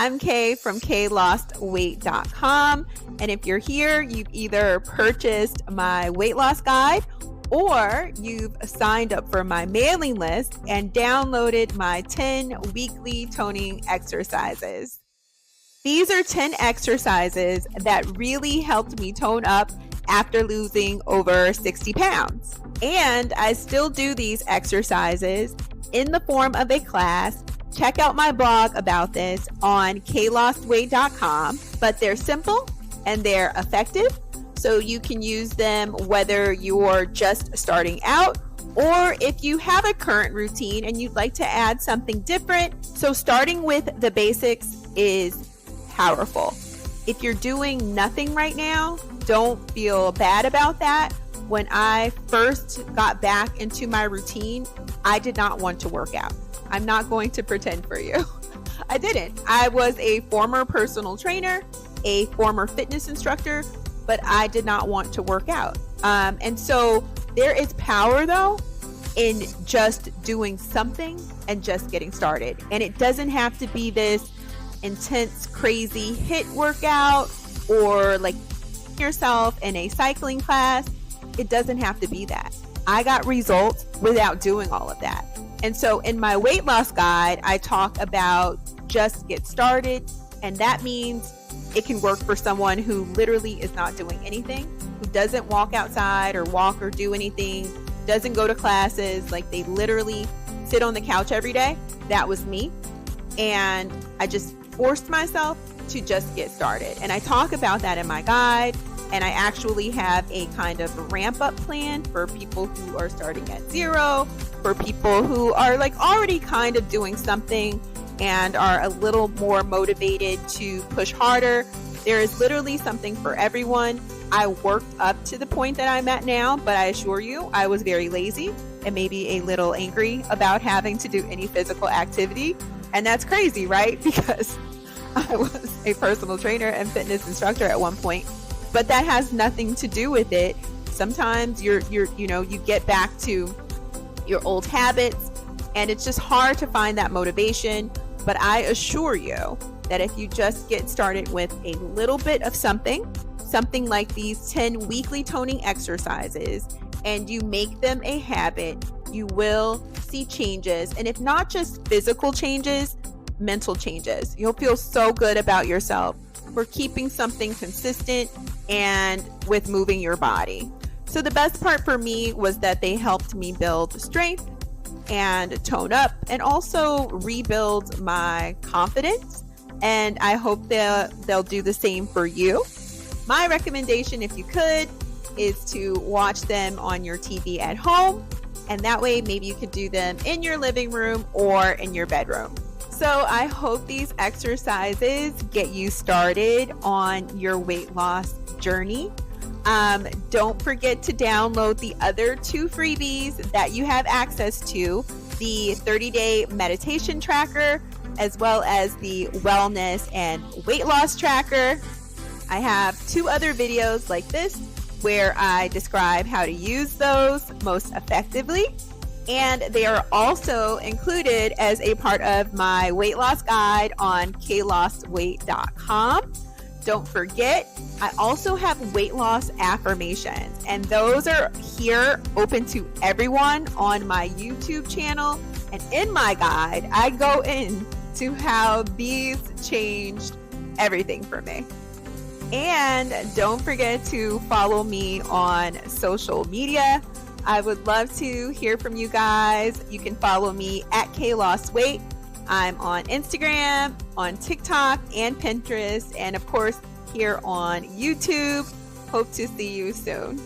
I'm Kay from KLostWeight.com. And if you're here, you've either purchased my weight loss guide or you've signed up for my mailing list and downloaded my 10 weekly toning exercises. These are 10 exercises that really helped me tone up after losing over 60 pounds. And I still do these exercises in the form of a class. Check out my blog about this on KLostWeight.com, but they're simple and they're effective. So you can use them whether you're just starting out or if you have a current routine and you'd like to add something different. So starting with the basics is powerful. If you're doing nothing right now, don't feel bad about that. When I first got back into my routine, I did not want to work out. I'm not going to pretend for you. I didn't. I was a former personal trainer, a former fitness instructor, but I did not want to work out. And so there is power though in just doing something and just getting started. And it doesn't have to be this intense, crazy HIIT workout or like yourself in a cycling class. It doesn't have to be that. I got results without doing all of that. And so in my weight loss guide, I talk about just get started. And that means it can work for someone who literally is not doing anything, who doesn't walk outside or walk or do anything, doesn't go to classes, like they literally sit on the couch every day. That was me. And I just forced myself to just get started. And I talk about that in my guide. And I actually have a kind of ramp up plan for people who are starting at zero, for people who are like already kind of doing something and are a little more motivated to push harder. There is literally something for everyone. I worked up to the point that I'm at now, but I assure you, I was very lazy and maybe a little angry about having to do any physical activity. And that's crazy, right? Because I was a personal trainer and fitness instructor at one point. But that has nothing to do with it. Sometimes you get back to your old habits and it's just hard to find that motivation. But I assure you that if you just get started with a little bit of something like these 10 weekly toning exercises, and you make them a habit, you will see changes. And if not just physical changes, mental changes. You'll feel so good about yourself for keeping something consistent and with moving your body. So the best part for me was that they helped me build strength and tone up and also rebuild my confidence. And I hope they'll do the same for you. My recommendation, if you could, is to watch them on your TV at home. And that way, maybe you could do them in your living room or in your bedroom. So I hope these exercises get you started on your weight loss journey. Don't forget to download the other 2 freebies that you have access to, the 30-day meditation tracker, as well as the wellness and weight loss tracker. I have 2 other videos like this where I describe how to use those most effectively. And they are also included as a part of my weight loss guide on KLostWeight.com. Don't forget, I also have weight loss affirmations, and those are here open to everyone on my YouTube channel. And in my guide, I go into how these changed everything for me. And don't forget to follow me on social media. I would love to hear from you guys. You can follow me at KLostWeight. I'm on Instagram, on TikTok, and Pinterest, and of course, here on YouTube. Hope to see you soon.